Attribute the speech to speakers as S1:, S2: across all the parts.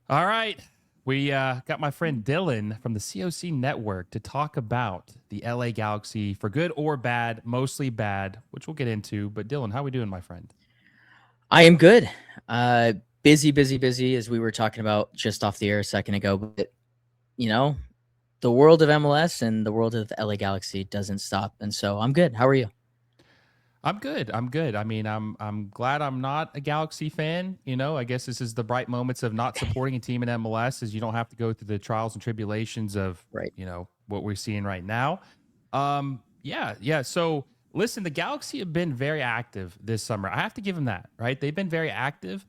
S1: All right. We got my friend Dylan from the COC network to talk about the LA Galaxy for good or bad, mostly bad, which we'll get into. But Dylan, how we doing, my friend?
S2: I am good. Uh, busy, as we were talking about just off the air a second ago. But you know, the world of MLS and the world of the LA Galaxy doesn't stop, and so I'm good. How are you?
S1: I'm good. I'm good. I mean, I'm glad I'm not a Galaxy fan. You know, I guess this is the bright moments of not supporting a team in MLS, is you don't have to go through the trials and tribulations of
S2: Right.
S1: what we're seeing right now. Yeah. So listen, the Galaxy have been very active this summer. I have to give them that. Right, they've been very active.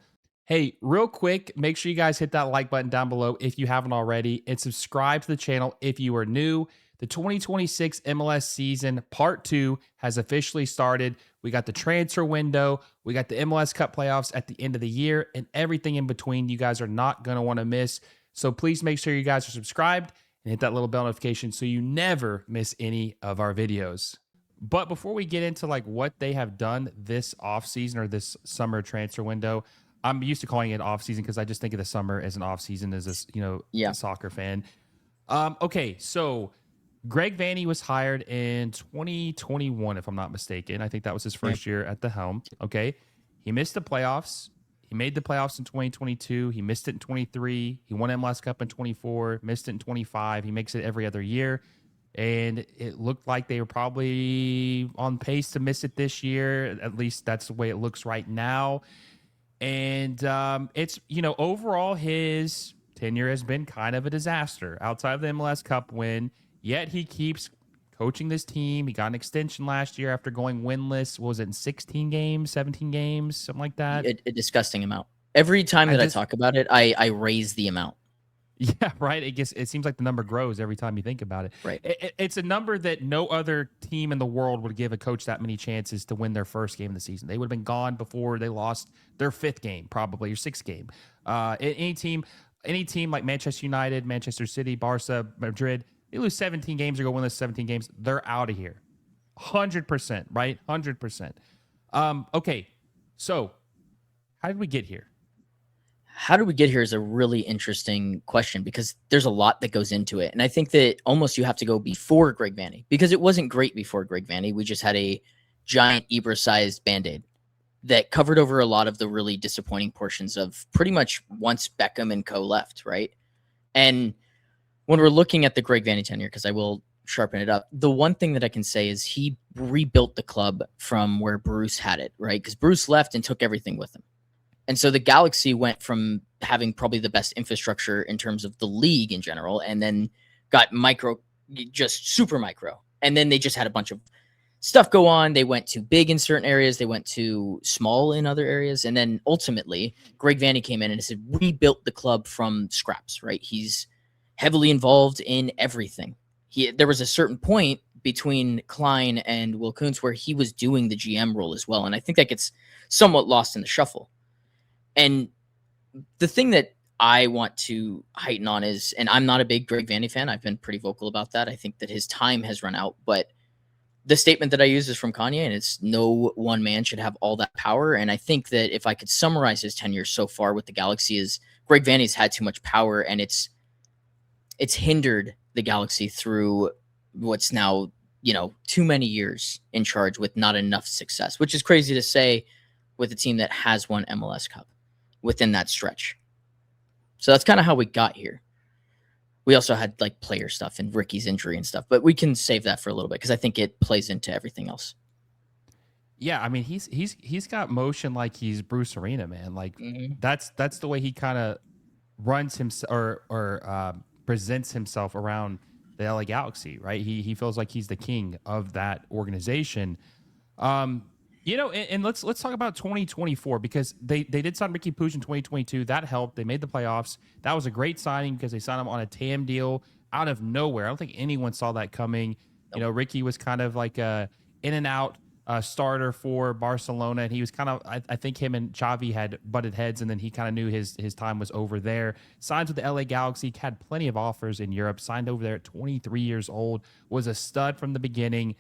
S1: Hey, real quick, make sure you guys hit that like button down below if you haven't already, and subscribe to the channel if you are new. The 2026 MLS season part 2 has officially started. We got the transfer window, we got the MLS Cup playoffs at the end of the year, and everything in between you guys are not going to want to miss. So please make sure you guys are subscribed and hit that little bell notification so you never miss any of our videos. But before we get into like what they have done this offseason or this summer transfer window, I'm used to calling it offseason because I just think of the summer as an offseason as a
S2: Yeah.
S1: soccer fan. Okay, so Greg Vanney was hired in 2021, if I'm not mistaken. I think that was his
S2: Yeah.
S1: first year at the helm. Okay. He missed the playoffs. He made the playoffs in 2022. He missed it in 23. He won MLS Cup in 24, missed it in 25. He makes it every other year. And it looked like they were probably on pace to miss it this year. At least that's the way it looks right now. And it's, overall, his tenure has been kind of a disaster outside of the MLS Cup win. Yet he keeps coaching this team. He got an extension last year after going winless. What was it, in 16 games, 17 games, something like that?
S2: A disgusting amount. Every time
S1: I
S2: that I
S1: just,
S2: talk about it, I raise the amount.
S1: yeah, right. It seems like the number grows every time you think about it.
S2: Right.
S1: It's a number that no other team in the world would give a coach that many chances to win their first game of the season. They would have been gone before they lost their fifth game, probably, or sixth game. Any team like Manchester United, Manchester City, Barca, Madrid, they lose 17 games or go winless 17 games, they're out of here. 100%, right? 100%. Okay, so how did we get here?
S2: How did we get here is a really interesting question because there's a lot that goes into it. And I think that almost you have to go before Greg Vanney because it wasn't great before Greg Vanney. We just had a giant Ibra-sized Band-Aid that covered over a lot of the really disappointing portions of pretty much once Beckham and co left, right? And when we're looking at the Greg Vanney tenure, because I will sharpen it up, the one thing that I can say is he rebuilt the club from where Bruce had it, right? Because Bruce left and took everything with him. And so the Galaxy went from having probably the best infrastructure in terms of the league in general, and then got micro, just super micro. And then they just had a bunch of stuff go on. They went too big in certain areas. They went too small in other areas. And then ultimately, Greg Vanney came in and said, rebuilt the club from scraps, right? He's heavily involved in everything. There was a certain point between Klein and Will Kuntz where he was doing the GM role as well. And I think that gets somewhat lost in the shuffle. And the thing that I want to heighten on is, and I'm not a big Greg Vanney fan. I've been pretty vocal about that. I think that his time has run out, but the statement that I use is from Kanye, and it's no one man should have all that power. And I think that if I could summarize his tenure so far with the Galaxy is Greg Vanney's had too much power, and it's hindered the Galaxy through what's now, too many years in charge with not enough success, which is crazy to say with a team that has won MLS Cup within that stretch. So that's kind of how we got here. We also had like player stuff and Ricky's injury and stuff, but we can save that for a little bit because I think it plays into everything else.
S1: Yeah, I mean he's got motion like he's Bruce Arena, man. Like
S2: Mm-hmm.
S1: that's the way he kind of runs himself or presents himself around the LA Galaxy, right? He feels like he's the king of that organization. Um, and let's talk about 2024 because they did sign Ricky Puig in 2022. That helped. They made the playoffs. That was a great signing because they signed him on a TAM deal out of nowhere. I don't think anyone saw that coming.
S2: Nope.
S1: Ricky was kind of like a in and out starter for Barcelona, and he was kind of I think him and Xavi had butted heads, and then he kind of knew his time was over there. Signs with the LA Galaxy, had plenty of offers in Europe. Signed over there at 23 years old. Was a stud from the beginning.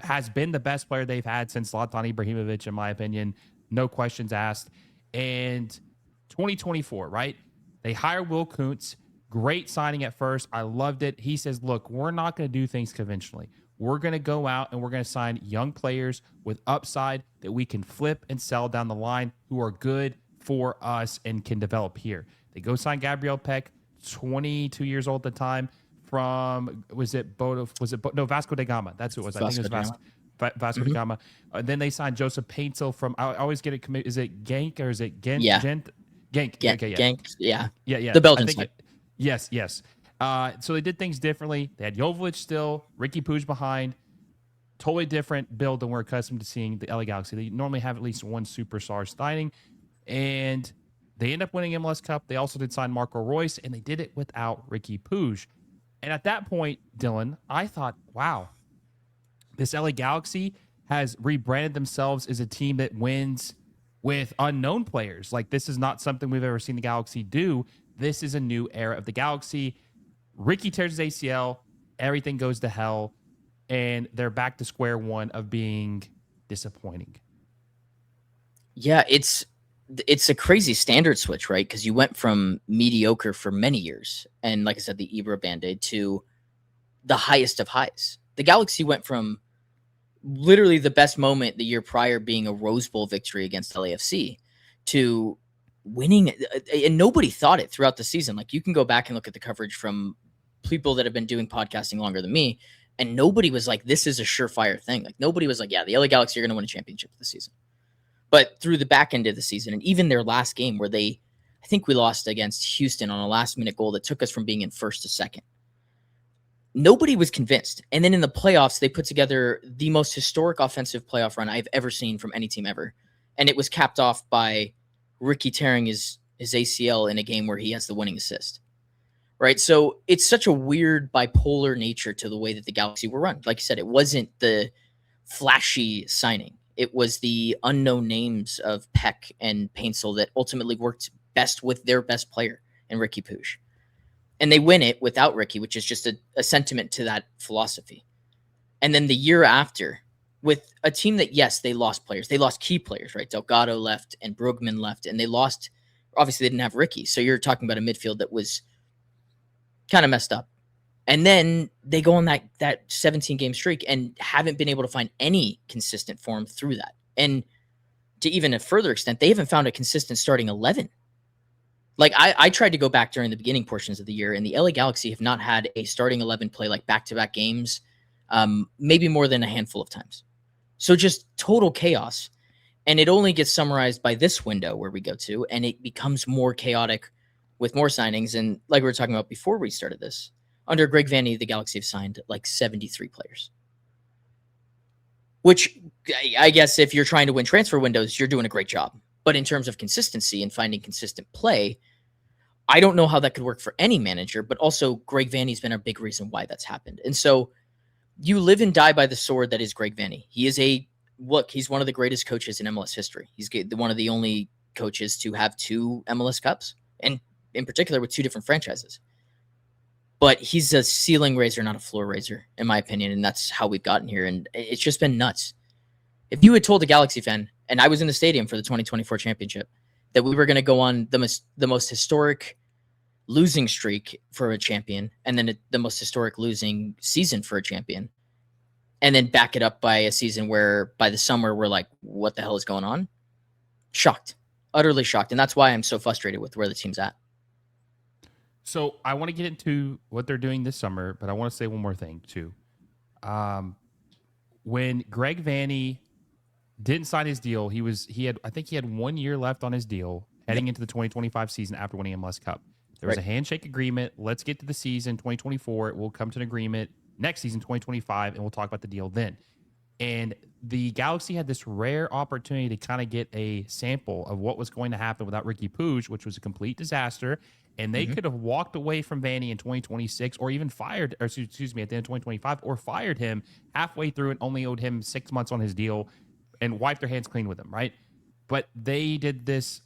S1: Has been the best player they've had since Zlatan Ibrahimovic, in my opinion. No questions asked. And 2024, right? They hire Will Kuntz. Great signing at first. I loved it. He says, look, we're not going to do things conventionally. We're going to go out and we're going to sign young players with upside that we can flip and sell down the line who are good for us and can develop here. They go sign Gabriel Pec, 22 years old at the time, from, Vasco da Gama. That's who it was. I think it was Vasco da Gama. Then they signed Joseph Paintsel from, I always get it committed. Is it Genk or is it Gent?
S2: Yeah.
S1: Genk.
S2: Okay, yeah. Genk. Yeah.
S1: Yeah.
S2: The Belgian side.
S1: Yes. So they did things differently. They had Jovic still, Ricky Puig behind. Totally different build than we're accustomed to seeing the LA Galaxy. They normally have at least one superstar signing, and they end up winning MLS Cup. They also did sign Marco Royce, and they did it without Ricky Puig. And at that point, Dylan, I thought, wow, this LA Galaxy has rebranded themselves as a team that wins with unknown players. Like, this is not something we've ever seen the Galaxy do. This is a new era of the Galaxy. Ricky tears his ACL, everything goes to hell, and they're back to square one of being disappointing.
S2: Yeah, it's a crazy standard switch, right? Because you went from mediocre for many years, and like I said, the Ibra Band-Aid, to the highest of highs. The Galaxy went from literally the best moment the year prior being a Rose Bowl victory against LAFC to winning, and nobody thought it throughout the season. Like, you can go back and look at the coverage from people that have been doing podcasting longer than me, and nobody was like, this is a surefire thing. Like, nobody was like, yeah, the LA Galaxy are going to win a championship this season. But through the back end of the season, and even their last game where I think we lost against Houston on a last minute goal that took us from being in first to second, nobody was convinced. And then in the playoffs, they put together the most historic offensive playoff run I've ever seen from any team ever. And it was capped off by Ricky tearing his ACL in a game where he has the winning assist. Right? So it's such a weird bipolar nature to the way that the Galaxy were run. Like you said, it wasn't the flashy signing. It was the unknown names of Peck and Paintsel that ultimately worked best with their best player in Ricky Puig. And they win it without Ricky, which is just a sentiment to that philosophy. And then the year after, with a team that, yes, they lost players. They lost key players, right? Delgado left and Brugman left, and they lost, obviously they didn't have Ricky. So you're talking about a midfield that was kind of messed up. And then they go on that 17-game streak and haven't been able to find any consistent form through that. And to even a further extent, they haven't found a consistent starting 11. Like, I tried to go back during the beginning portions of the year, and the LA Galaxy have not had a starting 11 play like back-to-back games, maybe more than a handful of times. So just total chaos. And it only gets summarized by this window where we go to, and it becomes more chaotic with more signings. And like we were talking about before we started this, under Greg Vanney, the Galaxy have signed like 73 players. Which, I guess, if you're trying to win transfer windows, you're doing a great job. But in terms of consistency and finding consistent play, I don't know how that could work for any manager, but also Greg Vanney's been a big reason why that's happened. And so you live and die by the sword that is Greg Vanney. He is he's one of the greatest coaches in MLS history. He's one of the only coaches to have 2 MLS Cups, and in particular with 2 different franchises. But he's a ceiling raiser, not a floor raiser, in my opinion, and that's how we've gotten here. And it's just been nuts. If you had told a Galaxy fan, and I was in the stadium for the 2024 championship, that we were going to go on the most historic losing streak for a champion, and then the most historic losing season for a champion, and then back it up by a season where by the summer we're like, what the hell is going on? Shocked. Utterly shocked. And that's why I'm so frustrated with where the team's at.
S1: So I want to get into what they're doing this summer, but I want to say one more thing too. When Greg Vanney didn't sign his deal, I think he had 1 year left on his deal heading into the 2025 season after winning MLS Cup. There was a handshake agreement. Let's get to the season 2024. We'll come to an agreement next season 2025, and we'll talk about the deal then. And the Galaxy had this rare opportunity to kind of get a sample of what was going to happen without Ricky Puig, which was a complete disaster. And they could have walked away from Vanney in 2026, or even fired, or excuse me, at the end of 2025, or fired him halfway through and only owed him 6 months on his deal and wiped their hands clean with him, right? But they did this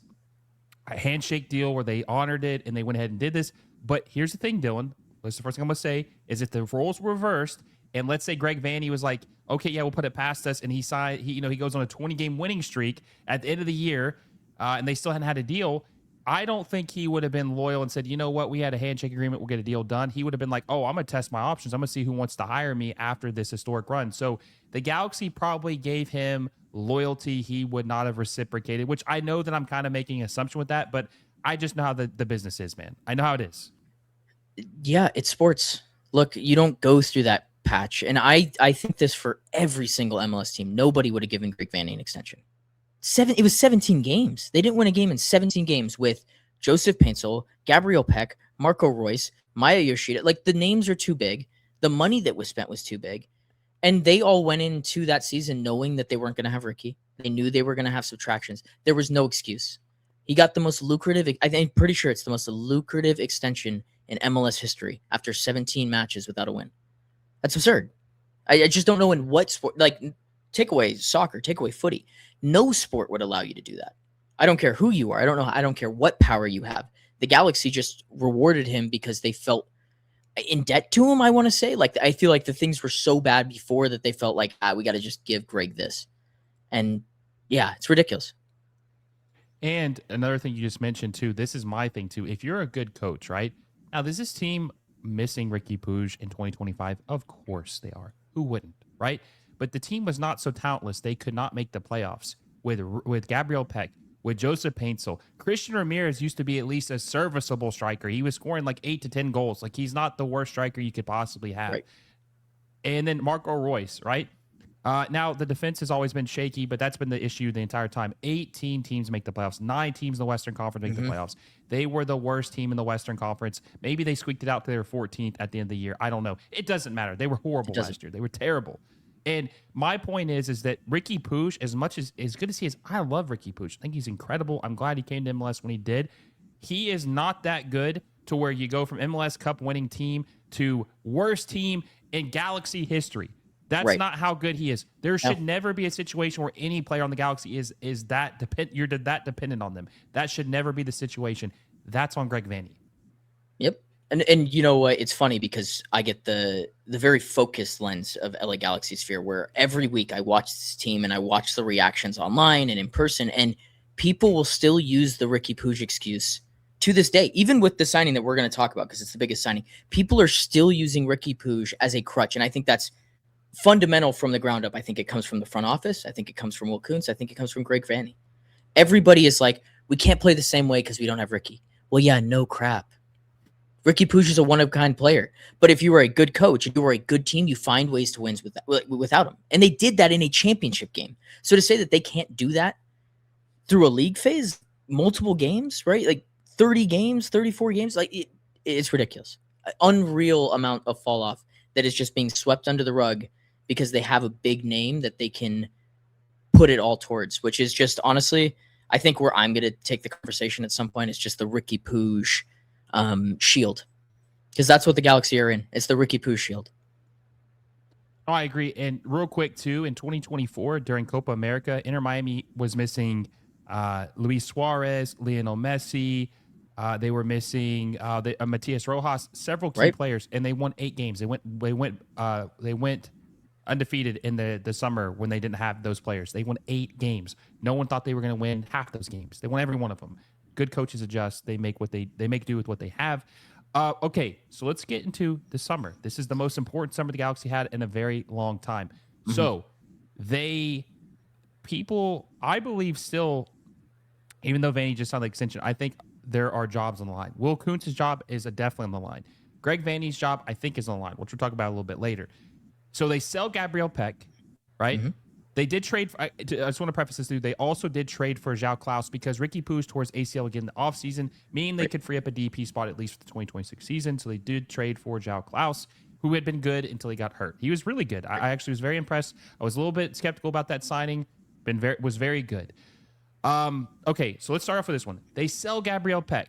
S1: handshake deal where they honored it and they went ahead and did this. But here's the thing, Dylan. That's the first thing I'm going to say is if the roles were reversed, and let's say Greg Vanney was like, okay, yeah, we'll put it past us, and he goes on a 20-game winning streak at the end of the year, and they still hadn't had a deal. I don't think he would have been loyal and said, you know what, we had a handshake agreement, we'll get a deal done. He would have been like, oh, I'm going to test my options. I'm going to see who wants to hire me after this historic run. So the Galaxy probably gave him loyalty he would not have reciprocated, which I know that I'm kind of making an assumption with that, but I just know how the business is, man. I know how it is.
S2: Yeah, it's sports. Look, you don't go through that patch. And I think this for every single MLS team. Nobody would have given Greg Vanney an extension. It was 17 games. They didn't win a game in 17 games with Joseph Paintsel, Gabriel Pec, Marco Royce, Maya Yoshida. Like, the names are too big. The money that was spent was too big. And they all went into that season knowing that they weren't going to have Ricky. They knew they were going to have subtractions. There was no excuse. He got the most lucrative, I'm pretty sure it's the most lucrative extension in MLS history after 17 matches without a win. That's absurd. I just don't know in what sport, like, take away soccer, take away footy. No sport would allow you to do that. I don't care who you are. I don't care what power you have. The Galaxy just rewarded him because they felt in debt to him, I want to say. Like, I feel like the things were so bad before that they felt like, we got to just give Greg this. And yeah, it's ridiculous.
S1: And another thing you just mentioned too, this is my thing too. If you're a good coach, right? Now, is this team missing Ricky Puig in 2025? Of course they are. Who wouldn't, right? But the team was not so talentless. They could not make the playoffs with Gabriel Pec, with Joseph Paintsel. Christian Ramirez used to be at least a serviceable striker. He was scoring like 8 to 10 goals. Like, he's not the worst striker you could possibly have.
S2: Right.
S1: And then Marco Royce, right? Now, the defense has always been shaky, but that's been the issue the entire time. 18 teams make the playoffs. 9 teams in the Western Conference make the playoffs. They were the worst team in the Western Conference. Maybe they squeaked it out to their 14th at the end of the year. I don't know. It doesn't matter. They were horrible last year. They were terrible. And my point is that Ricky Puig, as much as good as he is, I love Ricky Puig. I think he's incredible. I'm glad he came to MLS when he did. He is not that good to where you go from MLS Cup winning team to worst team in Galaxy history. That's not how good he is. There should never be a situation where any player on the Galaxy is that you're that dependent on them. That should never be the situation. That's on Greg Vanney.
S2: Yep. And you know what? It's funny because I get the very focused lens of LA Galaxy Sphere, where every week I watch this team and I watch the reactions online and in person, and people will still use the Ricky Puig excuse to this day, even with the signing that we're going to talk about because it's the biggest signing. People are still using Ricky Puig as a crutch, and I think that's fundamental from the ground up. I think it comes from the front office. I think it comes from Will Kuntz. I think it comes from Greg Vanney. Everybody is like, we can't play the same way because we don't have Ricky. Well, yeah, no crap. Ricky Puig is a one-of-a-kind player. But if you were a good coach, if you were a good team, you find ways to win without him. And they did that in a championship game. So to say that they can't do that through a league phase, multiple games, right? Like 30 games, 34 games, like it's ridiculous. An unreal amount of fall off that is just being swept under the rug because they have a big name that they can put it all towards, which is just, honestly, I think where I'm going to take the conversation at some point is just the Ricky Puig shield, because that's what the Galaxy are in. It's the Ricky Puig shield.
S1: Oh, I agree. And real quick, too, in 2024, during Copa America, Inter Miami was missing Luis Suarez, Lionel Messi. They were missing Matias Rojas, several key players, and they won 8 games. They went undefeated in the summer when they didn't have those players. They won 8 games. No one thought they were going to win half those games. They won every one of them. Good coaches adjust. They make do with what they have. Okay, so let's get into the summer. This is the most important summer the Galaxy had in a very long time. Mm-hmm. So I believe still, even though Vanney just signed the extension, I think there are jobs on the line. Will Kuntz's job is definitely on the line. Greg Vanney's job, I think, is on the line, which we'll talk about a little bit later. So they sell Gabriel Pec, right? Mm-hmm. They did trade. I just want to preface this, dude. They also did trade for João Klaus because Ricky Puig tore his ACL again in the offseason, meaning they could free up a DP spot at least for the 2026 season. So they did trade for João Klaus, who had been good until he got hurt. He was really good. I actually was very impressed. I was a little bit skeptical about that signing. Was very good. Okay, so let's start off with this one. They sell Gabriel Pec.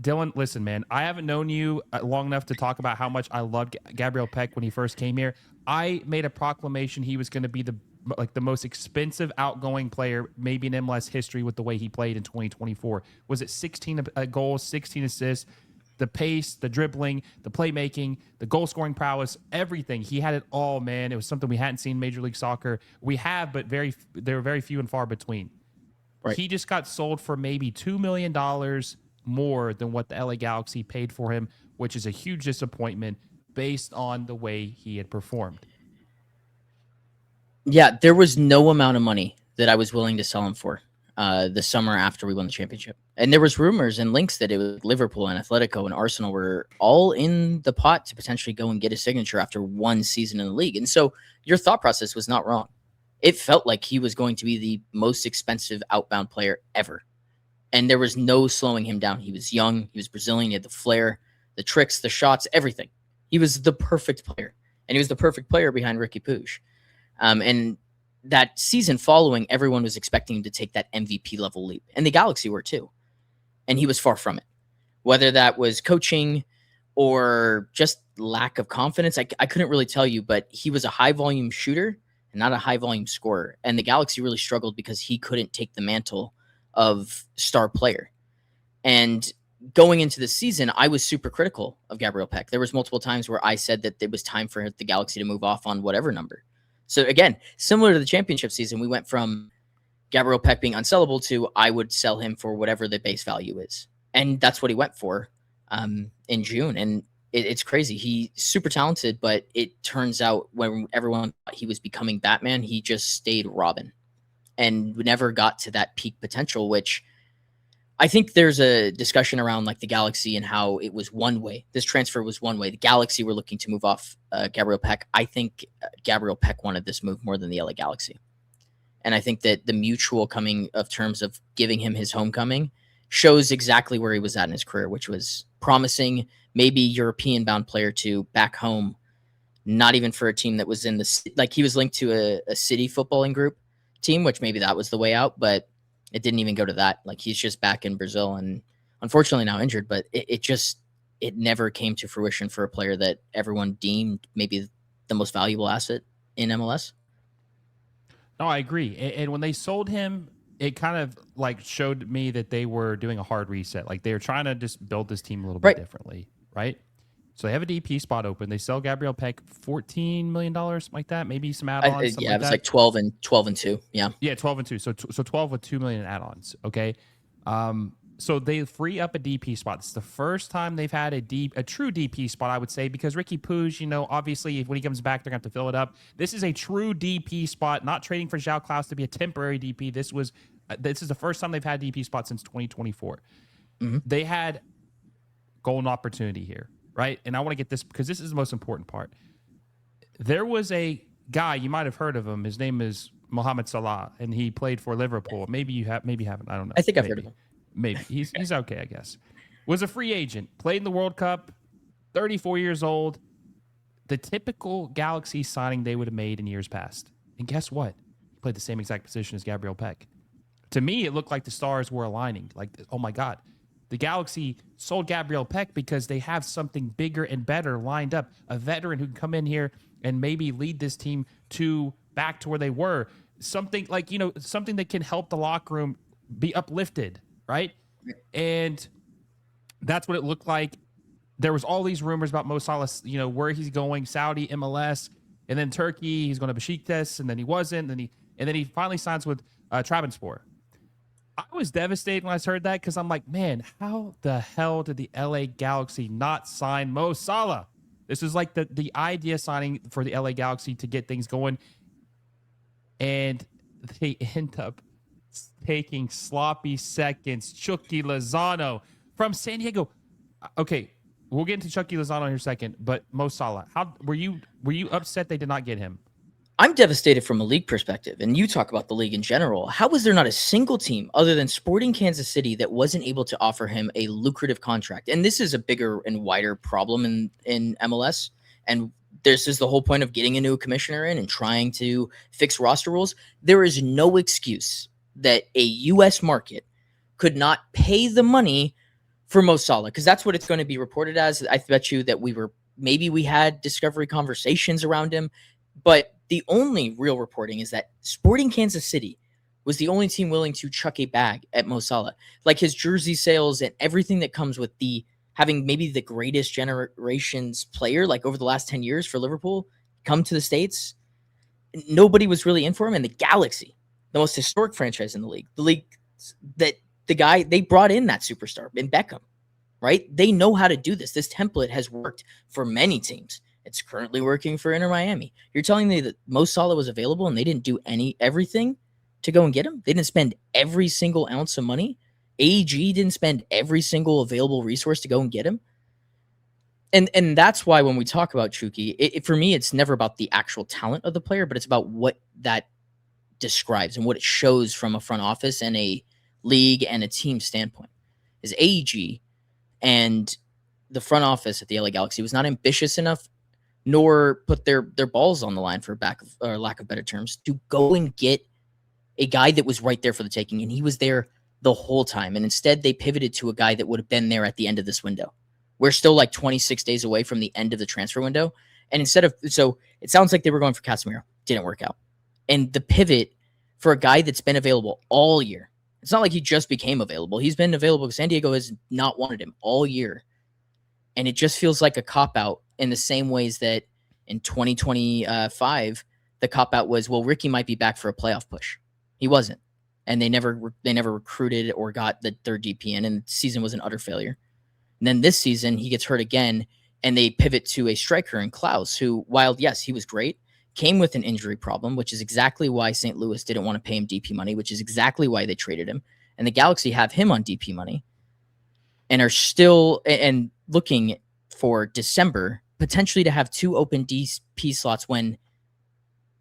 S1: Dylan, listen, man, I haven't known you long enough to talk about how much I loved Gabriel Pec when he first came here. I made a proclamation he was going to be the most expensive outgoing player maybe in MLS history with the way he played in 2024. Was it 16 goals, 16 assists, the pace, the dribbling, the playmaking, the goal-scoring prowess, everything. He had it all, man. It was something we hadn't seen in Major League Soccer. We have, but they're very few and far between.
S2: Right.
S1: He just got sold for maybe $2 million more than what the LA Galaxy paid for him, which is a huge disappointment based on the way he had performed.
S2: Yeah, there was no amount of money that I was willing to sell him for the summer after we won the championship. And there was rumors and links that it was Liverpool and Atletico and Arsenal were all in the pot to potentially go and get a signature after one season in the league. And so your thought process was not wrong. It felt like he was going to be the most expensive outbound player ever. And there was no slowing him down. He was young. He was Brazilian. He had the flair, the tricks, the shots, everything. He was the perfect player. And he was the perfect player behind Ricky Puig. And that season following, everyone was expecting him to take that MVP level leap. And the Galaxy were too. And he was far from it. Whether that was coaching or just lack of confidence, I couldn't really tell you, but he was a high volume shooter and not a high volume scorer. And the Galaxy really struggled because he couldn't take the mantle of star player. And going into the season, I was super critical of Gabriel Pec. There was multiple times where I said that it was time for the Galaxy to move off on whatever number. So again, similar to the championship season, we went from Gabriel Pec being unsellable to I would sell him for whatever the base value is. And that's what he went for in June. And it's crazy. He's super talented, but it turns out when everyone thought he was becoming Batman, he just stayed Robin and never got to that peak potential, which I think there's a discussion around like the Galaxy and how it was one way. This transfer was one way. The Galaxy were looking to move off Gabriel Pec. I think Gabriel Pec wanted this move more than the LA Galaxy. And I think that the mutual coming of terms of giving him his homecoming shows exactly where he was at in his career, which was promising maybe European-bound player to back home, not even for a team that was in the – like he was linked to a city footballing group team, which maybe that was the way out, but – it didn't even go to that. Like he's just back in Brazil and unfortunately now injured, but it never came to fruition for a player that everyone deemed maybe the most valuable asset in MLS.
S1: No, I agree. And when they sold him, it kind of like showed me that they were doing a hard reset. Like they were trying to just build this team a little bit differently, right? So they have a DP spot open. They sell Gabriel Pec $14 million, something like that. Maybe some add-ons.
S2: Yeah, it was like 12 and 2. Yeah.
S1: Yeah, 12 and 2. So 12 with $2 million in add-ons. Okay. So they free up a DP spot. It's the first time they've had a true DP spot, I would say, because Ricky Puig, obviously when he comes back, they're going to have to fill it up. This is a true DP spot, not trading for João Klaus to be a temporary DP. This is the first time they've had a DP spot since 2024. Mm-hmm. They had golden opportunity here. Right. And I want to get this because this is the most important part. There was a guy, you might have heard of him. His name is Mohamed Salah, and he played for Liverpool. Maybe you have, maybe you haven't. I don't know.
S2: I think I've heard of him.
S1: Maybe. He's okay, I guess. Was a free agent, played in the World Cup, 34 years old. The typical Galaxy signing they would have made in years past. And guess what? He played the same exact position as Gabriel Pec. To me, it looked like the stars were aligning. Like, oh my God. The Galaxy sold Gabriel Pec because they have something bigger and better lined up. A veteran who can come in here and maybe lead this team back to where they were. Something like, something that can help the locker room be uplifted, right? And that's what it looked like. There was all these rumors about Mo Salah, where he's going, Saudi, MLS, and then Turkey. He's going to Besiktas, and then he wasn't. And then he finally signs with Trabzonspor. I was devastated when I heard that because I'm like, man, how the hell did the LA Galaxy not sign Mo Salah? This is like the idea signing for the LA Galaxy to get things going. And they end up taking sloppy seconds. Chucky Lozano from San Diego. Okay, we'll get into Chucky Lozano in a second, but Mo Salah, how were you upset they did not get him?
S2: I'm devastated from a league perspective, and you talk about the league in general. How was there not a single team other than Sporting Kansas City that wasn't able to offer him a lucrative contract? And this is a bigger and wider problem in MLS. And this is the whole point of getting a new commissioner in and trying to fix roster rules. There is no excuse that a U.S. market could not pay the money for Mo Salah, because that's what it's going to be reported as. I bet you that we had discovery conversations around him, but the only real reporting is that Sporting Kansas City was the only team willing to chuck a bag at Mo Salah. Like his jersey sales and everything that comes with having maybe the greatest generations player, like over the last 10 years for Liverpool, come to the States. Nobody was really in for him. And the Galaxy, the most historic franchise in the league that the guy they brought in that superstar in Beckham, right? They know how to do this. This template has worked for many teams. It's currently working for Inter Miami. You're telling me that Mo Salah was available and they didn't do everything to go and get him? They didn't spend every single ounce of money. AEG didn't spend every single available resource to go and get him. And that's why when we talk about Chucky, for me, it's never about the actual talent of the player, but it's about what that describes and what it shows from a front office and a league and a team standpoint. Is AEG and the front office at the LA Galaxy was not ambitious enough, nor put their balls on the line, for lack of better terms, to go and get a guy that was right there for the taking, and he was there the whole time. And instead, they pivoted to a guy that would have been there at the end of this window. We're still like 26 days away from the end of the transfer window. And so it sounds like they were going for Casemiro. Didn't work out. And the pivot for a guy that's been available all year. It's not like he just became available. He's been available because San Diego has not wanted him all year. And it just feels like a cop-out in the same ways that in 2025, the cop-out was, well, Ricky might be back for a playoff push. He wasn't. And they never recruited or got the third DP in, and the season was an utter failure. And then this season, he gets hurt again, and they pivot to a striker in Klaus, who, while, yes, he was great, came with an injury problem, which is exactly why St. Louis didn't want to pay him DP money, which is exactly why they traded him. And the Galaxy have him on DP money and are still and looking for December, potentially to have 2 open DP slots when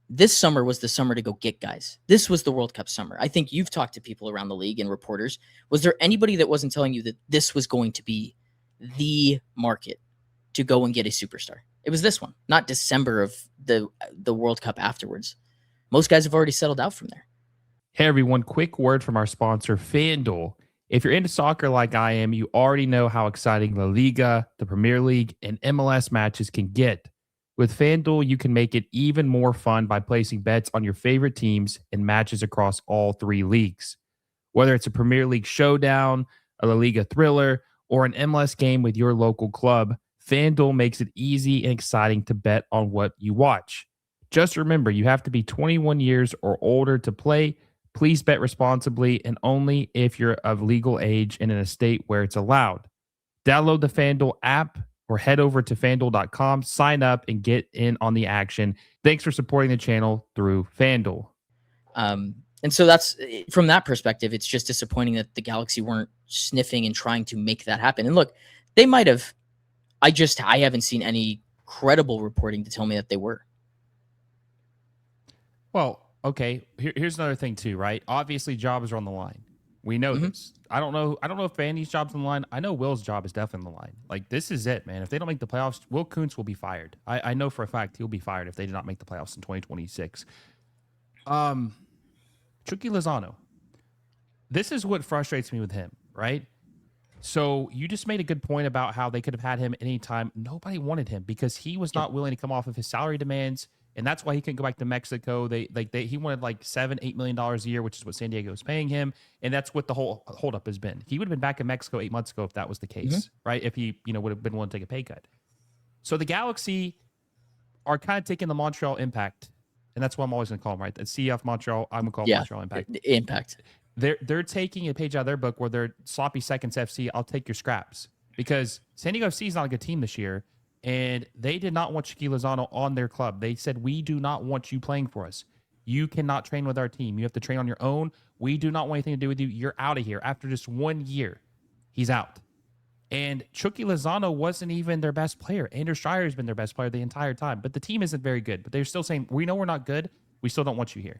S2: this summer was the summer to go get guys. This was the World Cup summer. I think you've talked to people around the league and reporters. Was there anybody that wasn't telling you that this was going to be the market to go and get a superstar? It was this one, not December of the World Cup afterwards. Most guys have already settled out from there.
S1: Hey, everyone, quick word from our sponsor, FanDuel. If you're into soccer like I am, you already know how exciting La Liga, the Premier League, and MLS matches can get. With FanDuel, you can make it even more fun by placing bets on your favorite teams and matches across all 3 leagues. Whether it's a Premier League showdown, a La Liga thriller, or an MLS game with your local club, FanDuel makes it easy and exciting to bet on what you watch. Just remember, you have to be 21 years or older to play. Please bet responsibly and only if you're of legal age and in a state where it's allowed. Download the FanDuel app or head over to FanDuel.com, sign up, and get in on the action. Thanks for supporting the channel through FanDuel.
S2: And so that's, from that perspective, it's just disappointing that the Galaxy weren't sniffing and trying to make that happen. And look, they might have. I haven't seen any credible reporting to tell me that they were.
S1: Well, okay. Here's another thing too, right? Obviously, jobs are on the line. We know this. I don't know if Vanney's job's on the line. I know Will's job is definitely on the line. Like, this is it, man. If they don't make the playoffs, Will Kuntz will be fired. I know for a fact he'll be fired if they do not make the playoffs in 2026. Chucky Lozano. This is what frustrates me with him, right? So you just made a good point about how they could have had him anytime. Nobody wanted him because he was not willing to come off of his salary demands, and that's why he couldn't go back to Mexico. He wanted like $7-8 million a year, which is what San Diego is paying him, and that's what the whole holdup has been. He would have been back in Mexico 8 months ago if that was the case, right? If he would have been willing to take a pay cut. So the Galaxy are kind of taking the Montreal Impact, and that's what I'm always going to call them, right? The CF Montreal, I'm going to call Montreal Impact.
S2: Impact.
S1: They're taking a page out of their book where they're sloppy seconds FC. I'll take your scraps because San Diego FC is not a good team this year, and they did not want Chucky Lozano on their club. They said, we do not want you playing for us. You cannot train with our team. You have to train on your own. We do not want anything to do with you. You're out of here. After just 1 year, he's out. And Chucky Lozano wasn't even their best player. Anders Schreier has been their best player the entire time, but the team isn't very good. But they're still saying, we know we're not good. We still don't want you here.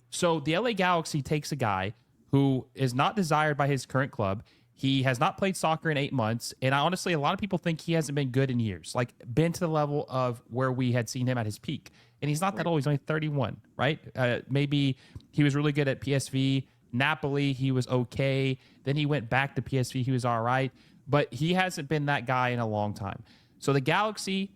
S1: So the LA Galaxy takes a guy who is not desired by his current club. He has not played soccer in 8 months. And honestly, a lot of people think he hasn't been good in years, like been to the level of where we had seen him at his peak. And he's not that old. He's only 31, right? Maybe he was really good at PSV. Napoli, he was okay. Then he went back to PSV. He was all right. But he hasn't been that guy in a long time. So the Galaxy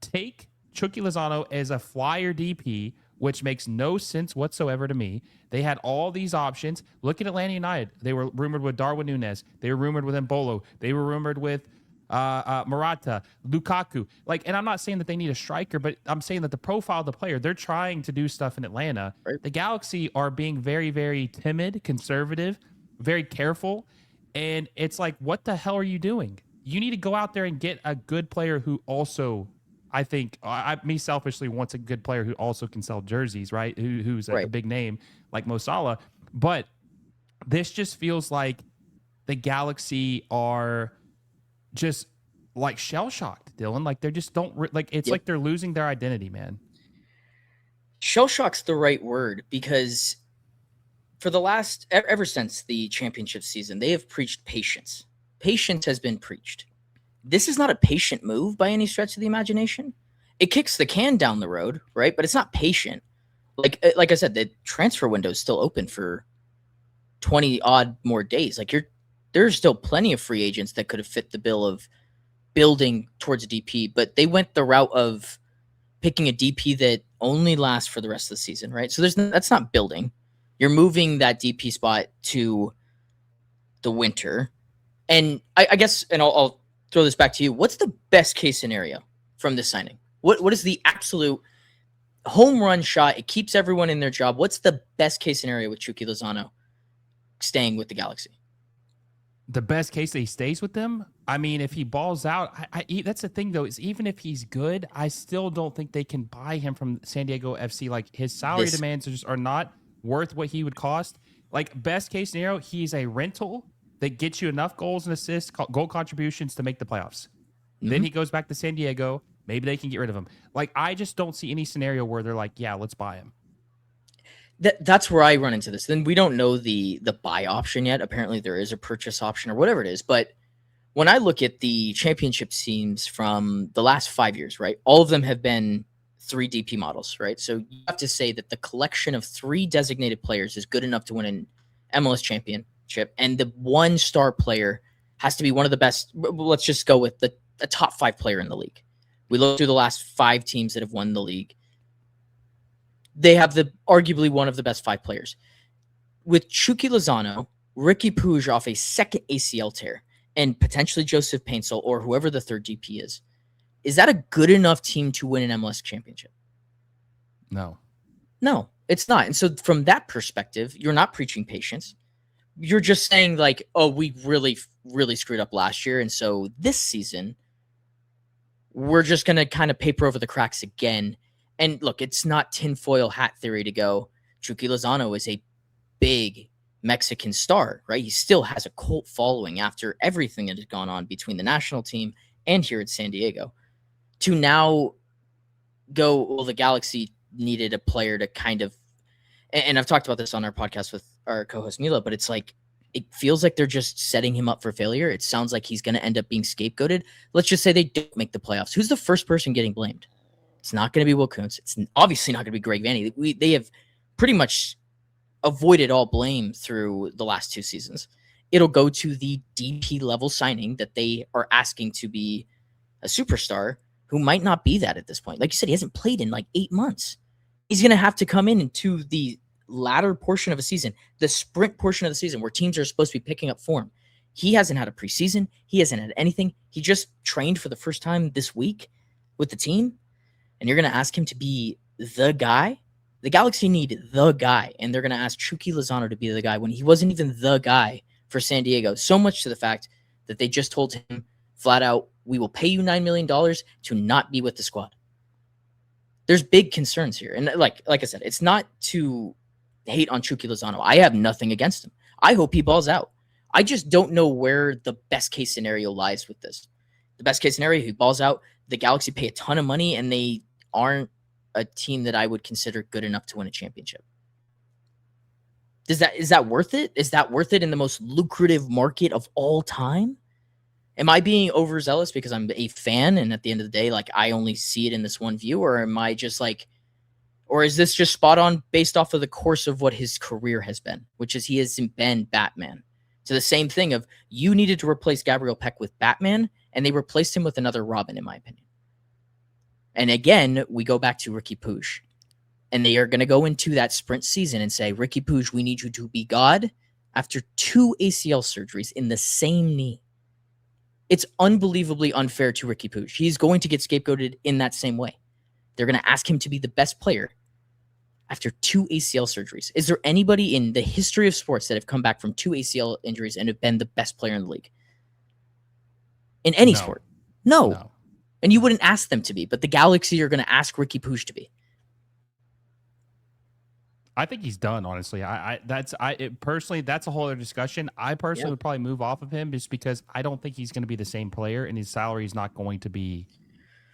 S1: take Chucky Lozano as a flyer DP, which makes no sense whatsoever to me. They had all these options. Look at Atlanta United. They were rumored with Darwin Núñez. They were rumored with Embolo. They were rumored with Morata, Lukaku. And I'm not saying that they need a striker, but I'm saying that the profile of the player, they're trying to do stuff in Atlanta. Right. The Galaxy are being very, very timid, conservative, very careful. And it's like, what the hell are you doing? You need to go out there and get a good player who also, I think, me selfishly wants a good player who also can sell jerseys, right? Who's a
S2: Right.
S1: big name like Mo Salah. But this just feels like the Galaxy are just like shell shocked, Dylan. Like they just don't like. It's
S2: Yep.
S1: like they're losing their identity, man.
S2: Shell shock's the right word, because for the last ever since the championship season, they have preached patience. Patience has been preached. This is not a patient move by any stretch of the imagination. It kicks the can down the road, right? But it's not patient. Like I said, the transfer window is still open for 20 odd more days. Like there's still plenty of free agents that could have fit the bill of building towards a DP, but they went the route of picking a DP that only lasts for the rest of the season, right? So that's not building. You're moving that DP spot to the winter. And I guess, and I'll throw this back to you. What's the best case scenario from this signing? What is the absolute home run shot? It keeps everyone in their job. What's the best case scenario with Chucky Lozano staying with the Galaxy?
S1: The best case that he stays with them. I mean, if he balls out, that's the thing though, is even if he's good, I still don't think they can buy him from San Diego FC. Like his salary demands are not worth what he would cost. Like best case scenario, he's a rental that gets you enough goals and assists, goal contributions to make the playoffs. Mm-hmm. Then he goes back to San Diego. Maybe they can get rid of him. Like I just don't see any scenario where they're like, yeah, let's buy him.
S2: That's where I run into this. Then we don't know the buy option yet. Apparently there is a purchase option or whatever it is. But when I look at the championship teams from the last 5 years, right, all of them have been 3 DP models, right? So you have to say that the collection of 3 designated players is good enough to win an MLS championship. And the 1 star player has to be one of the best. Let's just go with the top 5 player in the league. We look through the last 5 teams that have won the league. They have arguably one of the best 5 players. With Chucky Lozano, Ricky Puig off a second ACL tear, and potentially Joseph Paintsel or whoever the third DP is that a good enough team to win an MLS championship?
S1: No,
S2: it's not. And so from that perspective, you're not preaching patience. You're just saying like, oh, we really, really screwed up last year. And so this season, we're just going to kind of paper over the cracks again. And look, it's not tinfoil hat theory to go, Chucky Lozano is a big Mexican star, right? He still has a cult following after everything that has gone on between the national team and here at San Diego. To now go, well, the Galaxy needed a player to kind of, and I've talked about this on our podcast with our co-host Mila, but it's like, it feels like they're just setting him up for failure. It sounds like he's going to end up being scapegoated. Let's just say they don't make the playoffs. Who's the first person getting blamed? It's not going to be Will Kuntz. It's obviously not going to be Greg Vanney. They have pretty much avoided all blame through the last 2 seasons. It'll go to the DP level signing that they are asking to be a superstar who might not be that at this point. Like you said, he hasn't played in like 8 months. He's going to have to come into the latter portion of a season, the sprint portion of the season where teams are supposed to be picking up form. He hasn't had a preseason. He hasn't had anything. He just trained for the first time this week with the team. And you're going to ask him to be the guy? The Galaxy need the guy, and they're going to ask Chucky Lozano to be the guy when he wasn't even the guy for San Diego. So much to the fact that they just told him flat out, we will pay you $9 million to not be with the squad. There's big concerns here. And like I said, it's not to hate on Chucky Lozano. I have nothing against him. I hope he balls out. I just don't know where the best case scenario lies with this. The best case scenario, he balls out, the Galaxy pay a ton of money, and they aren't a team that I would consider good enough to win a championship. Is that worth it? Is that worth it in the most lucrative market of all time? Am I being overzealous because I'm a fan and at the end of the day, like I only see it in this one view, or am I just like, or is this just spot on based off of the course of what his career has been, which is he hasn't been Batman. So the same thing of you needed to replace Gabriel Pec with Batman, and they replaced him with another Robin, in my opinion. And again, we go back to Ricky Puig. And they are going to go into that sprint season and say, Ricky Puig, we need you to be God after 2 ACL surgeries in the same knee. It's unbelievably unfair to Ricky Puig. He's going to get scapegoated in that same way. They're going to ask him to be the best player after 2 ACL surgeries. Is there anybody in the history of sports that have come back from 2 ACL injuries and have been the best player in the league? In any
S1: No,
S2: sport? No.
S1: no.
S2: And you wouldn't ask them to be, but the Galaxy are going to ask Ricky Puig to be.
S1: I think he's done. Honestly, personally, that's a whole other discussion. I personally would probably move off of him just because I don't think he's going to be the same player, and his salary is not going to be.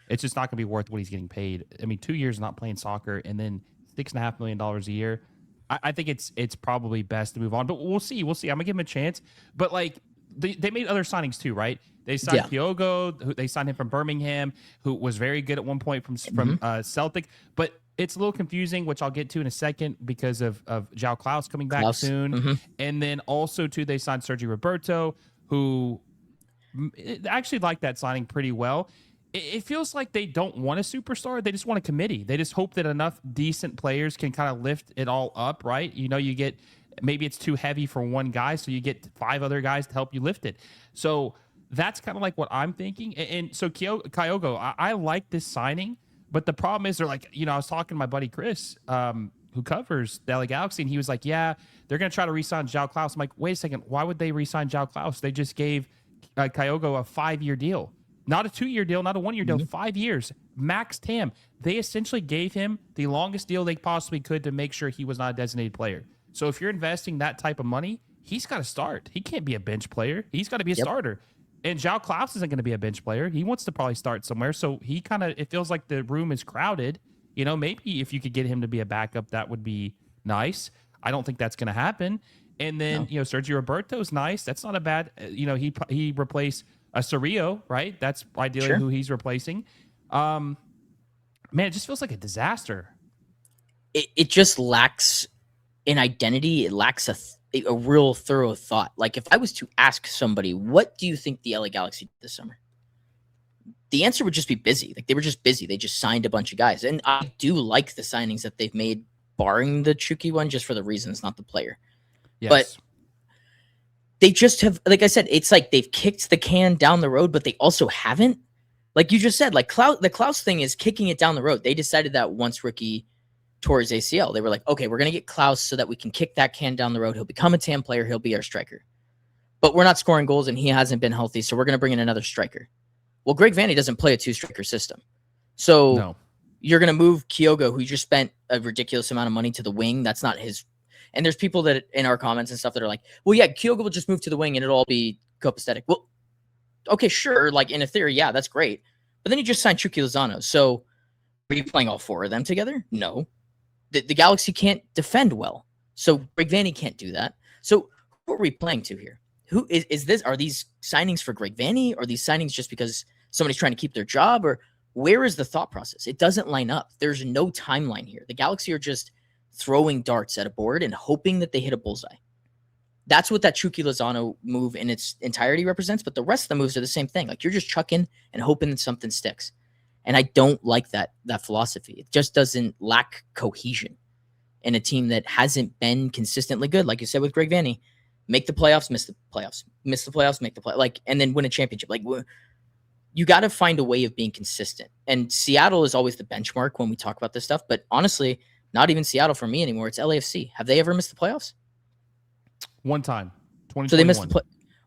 S1: It's just not going to be worth what he's getting paid. I mean, 2 years not playing soccer, and then $6.5 million a year. I think it's probably best to move on, but we'll see. We'll see. I'm gonna give him a chance. But like they made other signings too, right? They signed Kyogo. They signed him from Birmingham, who was very good at one point from Celtic. But it's a little confusing, which I'll get to in a second because of João Klaus coming back soon. And then also, too, they signed Sergi Roberto, who actually liked that signing pretty well. It feels like they don't want a superstar. They just want a committee. They just hope that enough decent players can kind of lift it all up, right? You know, you get maybe it's too heavy for one guy, so you get 5 other guys to help you lift it. So that's kind of like what I'm thinking. And so Kyogo, I like this signing. But the problem is, they're like, you know, I was talking to my buddy Chris, who covers the LA Galaxy, and he was like, yeah, they're going to try to re-sign João Klaus. I'm like, wait a second, why would they re-sign João Klaus? They just gave Kyogo a 5-year deal. Not a 2-year deal, not a 1-year deal, 5 years. Max TAM. They essentially gave him the longest deal they possibly could to make sure he was not a designated player. So if you're investing that type of money, he's got to start. He can't be a bench player. He's got to be a starter. And João Klaus isn't going to be a bench player. He wants to probably start somewhere. So he kind of, it feels like the room is crowded. You know, maybe if you could get him to be a backup, that would be nice. I don't think that's going to happen. And then, you know, Sergi Roberto's nice. That's not a bad, you know, he replaced a Cerrillo, right? That's ideally who he's replacing. Man, it just feels like a disaster.
S2: It just lacks an identity. It lacks a real thorough thought. Like if I was to ask somebody, what do you think the LA Galaxy did this summer? The answer would just be busy. Like they were just busy. They just signed a bunch of guys. And I do like the signings that they've made, barring the Chucky one, just for the reasons, not the player. Yes. But they just have, like I said, it's like they've kicked the can down the road, but they also haven't. Like you just said, like the Klaus thing is kicking it down the road. They decided that once Ricky tore his ACL, they were like, okay, we're going to get Klaus so that we can kick that can down the road. He'll become a TAM player. He'll be our striker. But we're not scoring goals and he hasn't been healthy, so we're going to bring in another striker. Well, Greg Vanney doesn't play a 2-striker system. So you're going to move Kyogo, who just spent a ridiculous amount of money, to the wing. That's not his. And there's people that in our comments and stuff that are like, well, yeah, Kyogo will just move to the wing and it'll all be copacetic. Well, okay, sure. Like in a theory, yeah, that's great. But then you just signed Chucky Lozano. So are you playing all 4 of them together? No. The Galaxy can't defend well. So Greg Vanney can't do that. So who are we playing to here? Who is this? Are these signings for Greg Vanney? Are these signings just because somebody's trying to keep their job? Or where is the thought process? It doesn't line up. There's no timeline here. The Galaxy are just throwing darts at a board and hoping that they hit a bullseye. That's what that Chucky Lozano move in its entirety represents. But the rest of the moves are the same thing. Like you're just chucking and hoping that something sticks. And I don't like that philosophy. It just doesn't lack cohesion in a team that hasn't been consistently good. Like you said with Greg Vanney, make the playoffs, miss the playoffs, miss the playoffs, make the play, like, and then win a championship. Like you got to find a way of being consistent. And Seattle is always the benchmark when we talk about this stuff. But honestly, not even Seattle for me anymore. It's LAFC. Have they ever missed the playoffs?
S1: One time.
S2: So they missed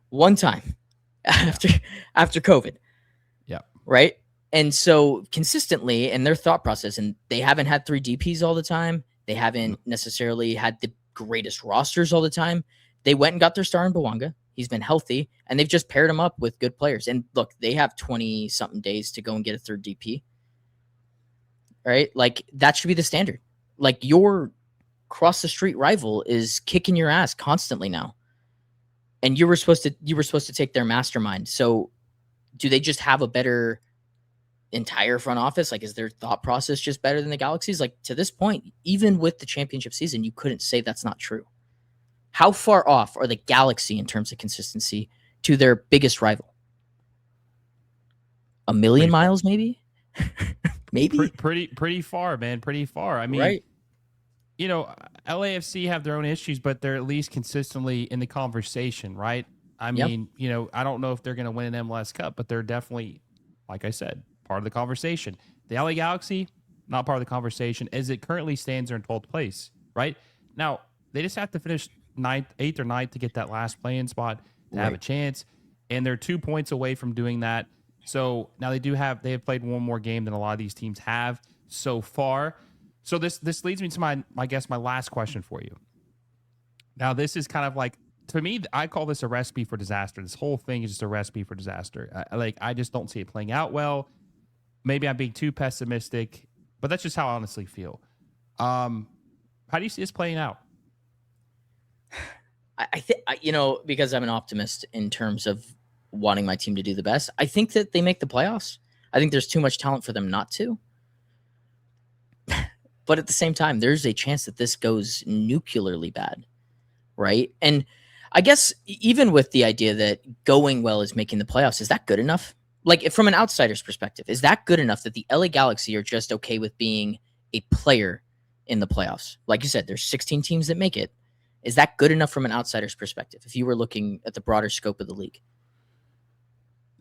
S2: one time after COVID.
S1: Yeah.
S2: Right. And so consistently in their thought process, and they haven't had 3 DPs all the time. They haven't necessarily had the greatest rosters all the time. They went and got their star in Bawanga. He's been healthy, and they've just paired him up with good players. And look, they have 20-something days to go and get a 3rd DP. Right? Like that should be the standard. Like your cross-the-street rival is kicking your ass constantly now. And you were supposed to take their mastermind. So do they just have a better entire front office? Like, is their thought process just better than the Galaxy's? Like, to this point, even with the championship season, you couldn't say that's not true. How far off are the Galaxy in terms of consistency to their biggest rival? A million miles, maybe? Maybe?
S1: Pretty far, man. Pretty far. I mean, you know, LAFC have their own issues, but they're at least consistently in the conversation, right? I mean, you know, I don't know if they're going to win an MLS Cup, but they're definitely, like I said, part of the conversation. The LA Galaxy, not part of the conversation. As it currently stands, they're in 12th place, right? Now, they just have to finish eighth or ninth to get that last play-in spot to have a
S2: Right.
S1: chance. And they're 2 points away from doing that. So now they have played one more game than a lot of these teams have so far. So this leads me to my last question for you. Now, this is kind of like, to me, I call this a recipe for disaster. This whole thing is just a recipe for disaster. I just don't see it playing out well. Maybe I'm being too pessimistic, but that's just how I honestly feel. How do you see this playing out?
S2: I think, because I'm an optimist in terms of wanting my team to do the best, I think that they make the playoffs. I think there's too much talent for them not to. But at the same time, there's a chance that this goes nuclearly bad, right? And I guess even with the idea that going well is making the playoffs, is that good enough? Like, from an outsider's perspective, is that good enough that the LA Galaxy are just okay with being a player in the playoffs? Like you said, there's 16 teams that make it. Is that good enough from an outsider's perspective if you were looking at the broader scope of the league?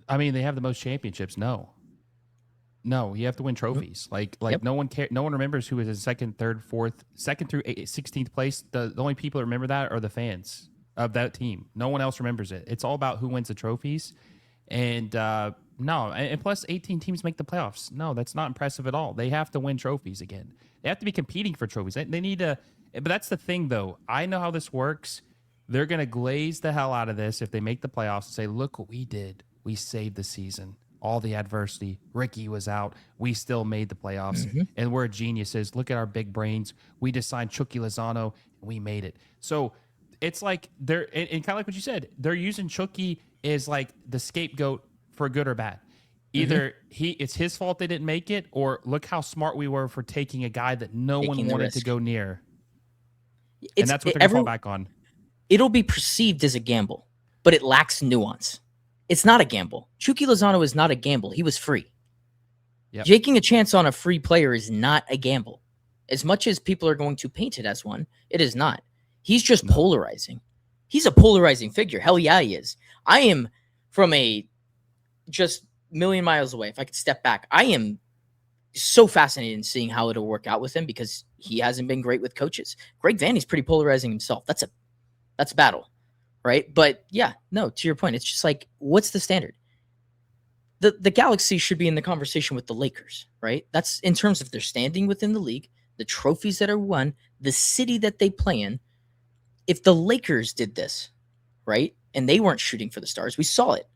S1: I mean, they have the most championships. No, you have to win trophies. Like
S2: Yep.
S1: no one remembers who was in second, third, fourth, second through 16th place. The only people that remember that are the fans of that team. No one else remembers it. It's all about who wins the trophies. And no, and plus 18 teams make the playoffs. No, that's not impressive at all. They have to win trophies again. They have to be competing for trophies. They need to. But that's the thing, though. I know how this works. They're going to glaze the hell out of this if they make the playoffs and say, look what we did. We saved the season. All the adversity. Ricky was out. We still made the playoffs.
S2: Mm-hmm.
S1: And we're geniuses. Look at our big brains. We just signed Chucky Lozano, and we made it. So it's like they're, and kind of like what you said, they're using Chucky as like the scapegoat for good or bad. Either it's his fault they didn't make it, or look how smart we were for taking a guy that no one wanted to go near. And that's what they're going to fall back on.
S2: It'll be perceived as a gamble, but it lacks nuance. It's not a gamble. Chucky Lozano is not a gamble. He was free.
S1: Yep.
S2: Taking a chance on a free player is not a gamble. As much as people are going to paint it as one, it is not. He's just polarizing. He's a polarizing figure. Hell yeah, he is. I am from a just million miles away. If I could step back, I am so fascinated in seeing how it'll work out with him because he hasn't been great with coaches. Greg Vanney's pretty polarizing himself. That's a battle, right? But yeah, no, to your point, it's just like, what's the standard? The Galaxy should be in the conversation with the Lakers, right? That's in terms of their standing within the league, the trophies that are won, the city that they play in. If the Lakers did this, right, and they weren't shooting for the stars, we saw it.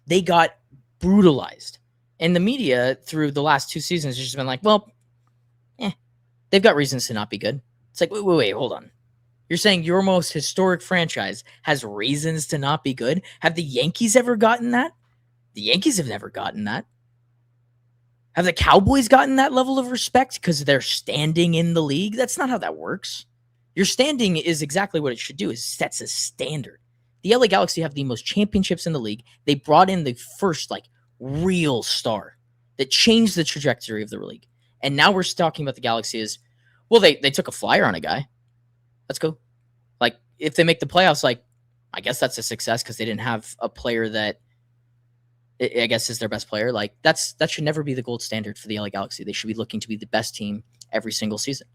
S2: They got brutalized. And the media through the last 2 seasons has just been like, well, they've got reasons to not be good. It's like, wait, hold on. You're saying your most historic franchise has reasons to not be good? Have the Yankees ever gotten that? The Yankees have never gotten that. Have the Cowboys gotten that level of respect because they're standing in the league? That's not how that works. Your standing is exactly what it should do, is sets a standard. The LA Galaxy have the most championships in the league. They brought in the first, real star that changed the trajectory of the league. And now we're talking about the Galaxy as, well, they took a flyer on a guy. Let's go. If they make the playoffs, I guess that's a success because they didn't have a player that I guess is their best player. That should never be the gold standard for the LA Galaxy. They should be looking to be the best team every single season.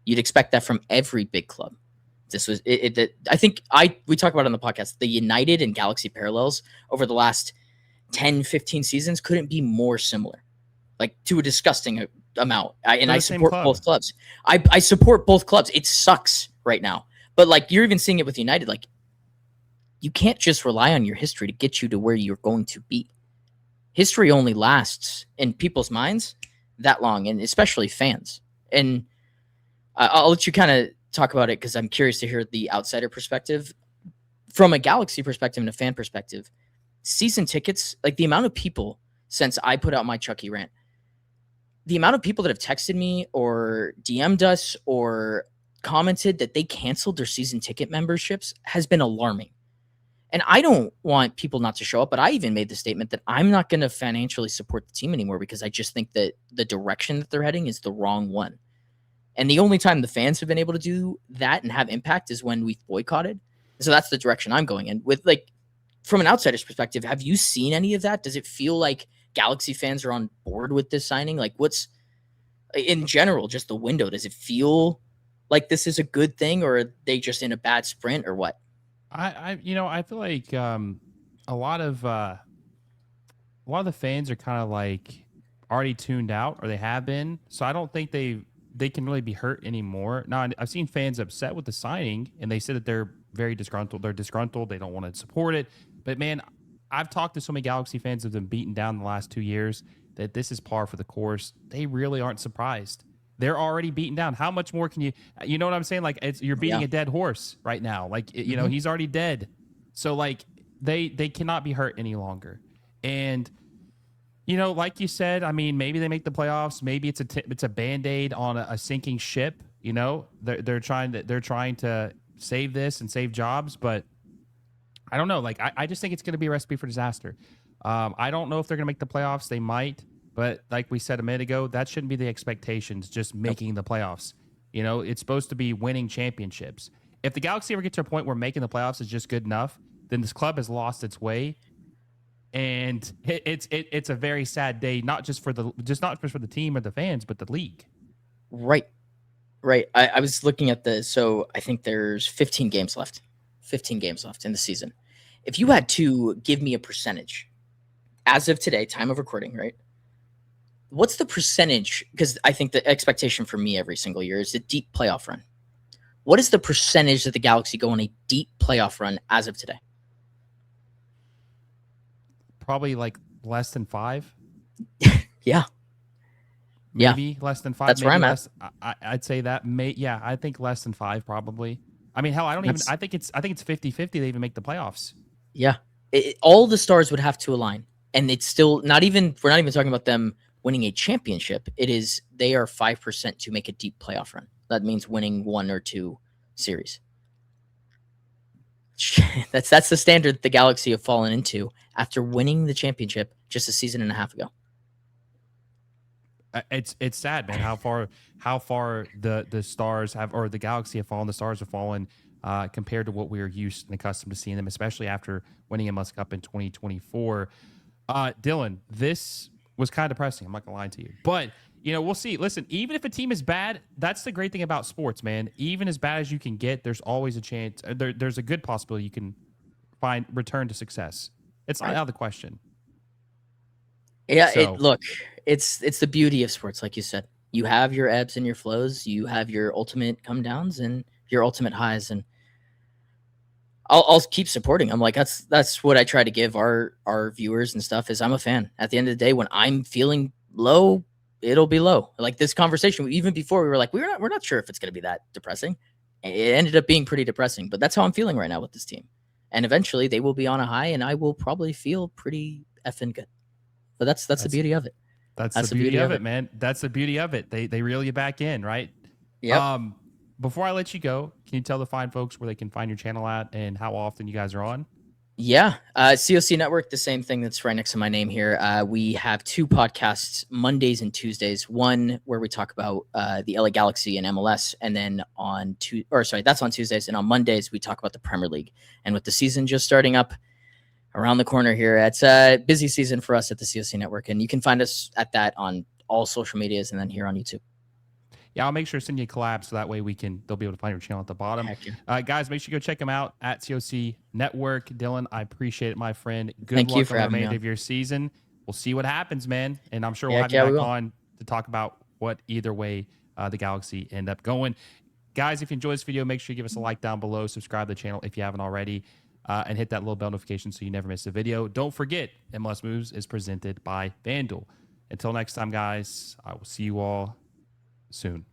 S2: You'd expect that from every big club. This was I think we talk about it on the podcast. The United and Galaxy parallels over the last 10, 15 seasons couldn't be more similar, to a disgusting amount. I support both clubs. I support both clubs. It sucks right now. But you're even seeing it with United. You can't just rely on your history to get you to where you're going to be. History only lasts in people's minds that long, and especially fans. And I'll let you kind of talk about it because I'm curious to hear the outsider perspective. From a Galaxy perspective and a fan perspective, season tickets, the amount of people since I put out my Chucky rant, the amount of people that have texted me or DM'd us or commented that they canceled their season ticket memberships has been alarming. And I don't want people not to show up, but I even made the statement that I'm not going to financially support the team anymore because I just think that the direction that they're heading is the wrong one. And the only time the fans have been able to do that and have impact is when we've boycotted. So that's the direction I'm going in. With from an outsider's perspective, have you seen any of that? Does it feel like Galaxy fans are on board with this signing? in general, just the window? Does it feel like this is a good thing, or are they just in a bad sprint, or what?
S1: I feel like a lot of the fans are kind of like already tuned out, or they have been. So I don't think they can really be hurt anymore. Now I've seen fans upset with the signing, and they said that they're very disgruntled. They're disgruntled. They don't want to support it. But man, I've talked to so many Galaxy fans that have been beaten down the last 2 years that this is par for the course. They really aren't surprised. They're already beaten down. How much more can you? You know what I'm saying? Like you're beating
S2: Yeah.
S1: a dead horse right now. Like
S2: Mhm.
S1: he's already dead. So like they cannot be hurt any longer. And like you said, I mean, maybe they make the playoffs. Maybe it's a band-aid on a sinking ship. They're trying to save this and save jobs, but I don't know. Like I just think it's going to be a recipe for disaster. I don't know if they're going to make the playoffs. They might, but like we said a minute ago, that shouldn't be the expectations. Just
S2: Nope.
S1: making the playoffs. It's supposed to be winning championships. If the Galaxy ever get to a point where making the playoffs is just good enough, then this club has lost its way, and it's a very sad day, not just for the team or the fans, but the league.
S2: Right. Right. I was looking at so I think there's 15 games left. 15 games left in the season. If you had to give me a percentage as of today, time of recording, right? What's the percentage? Because I think the expectation for me every single year is a deep playoff run. What is the percentage that the Galaxy go on a deep playoff run as of today?
S1: Probably like less than 5.
S2: Yeah.
S1: Maybe less than 5.
S2: That's where
S1: Maybe
S2: I'm at.
S1: less. I'd say that. I think less than 5 probably. I mean, hell, I don't even.
S2: That's
S1: I think it's 50-50. They even make the playoffs.
S2: Yeah. All the stars would have to align. And it's still not even, we're not even talking about them winning a championship. They are 5% to make a deep playoff run. That means winning 1 or 2 series. That's the standard the Galaxy have fallen into after winning the championship just a season and a half ago.
S1: It's sad, man. How far the stars have, or the Galaxy have fallen. The stars have fallen compared to what we are used and accustomed to seeing them, especially after winning a Musk Cup in 2024. Dylan, this was kind of depressing. I'm not gonna lie to you, but we'll see. Listen, even if a team is bad, that's the great thing about sports, man. Even as bad as you can get, there's always a chance. There's a good possibility you can return to success. It's not
S2: Right.
S1: out of the question.
S2: Yeah,
S1: So
S2: it's the beauty of sports, like you said. You have your ebbs and your flows, you have your ultimate come downs and your ultimate highs, and I'll keep supporting them. Like that's what I try to give our viewers and stuff is I'm a fan. At the end of the day, when I'm feeling low, it'll be low. Like this conversation, even before we were like, we're not sure if it's gonna be that depressing. It ended up being pretty depressing, but that's how I'm feeling right now with this team. And eventually they will be on a high and I will probably feel pretty effing good. But that's the
S1: that's
S2: beauty of it.
S1: That's the
S2: That's the
S1: beauty
S2: beauty
S1: of
S2: of
S1: it,
S2: it.
S1: man. That's the beauty of it. They reel you back in, right?
S2: Yep.
S1: Um, Before I let you go, can you tell the fine folks where they can find your channel at and how often you guys are on?
S2: Yeah. COC Network, the same thing that's right next to my name here. We have 2 podcasts, Mondays and Tuesdays. One where we talk about the LA Galaxy and MLS, and then that's on Tuesdays. And on Mondays, we talk about the Premier League. And with the season just starting up around the corner here, it's a busy season for us at the COC Network. And you can find us at that on all social medias and then here on YouTube.
S1: Yeah, I'll make sure to send you a collab so that way they'll be able to find your channel at the bottom.
S2: Heck yeah.
S1: Guys, make sure you go check them out at COC Network. Dylan, I appreciate it, my friend. Good
S2: Thank you
S1: luck
S2: for
S1: on the
S2: having me
S1: remainder
S2: on.
S1: of your season. We'll see what happens, man. And I'm sure we'll
S2: Heck
S1: have you
S2: yeah, we
S1: back
S2: will.
S1: on to talk about what either way the Galaxy end up going. Guys, if you enjoyed this video, make sure you give us a like down below. Subscribe to the channel if you haven't already. And hit that little bell notification so you never miss a video. Don't forget, MLS Moves is presented by FanDuel. Until next time, guys, I will see you all soon.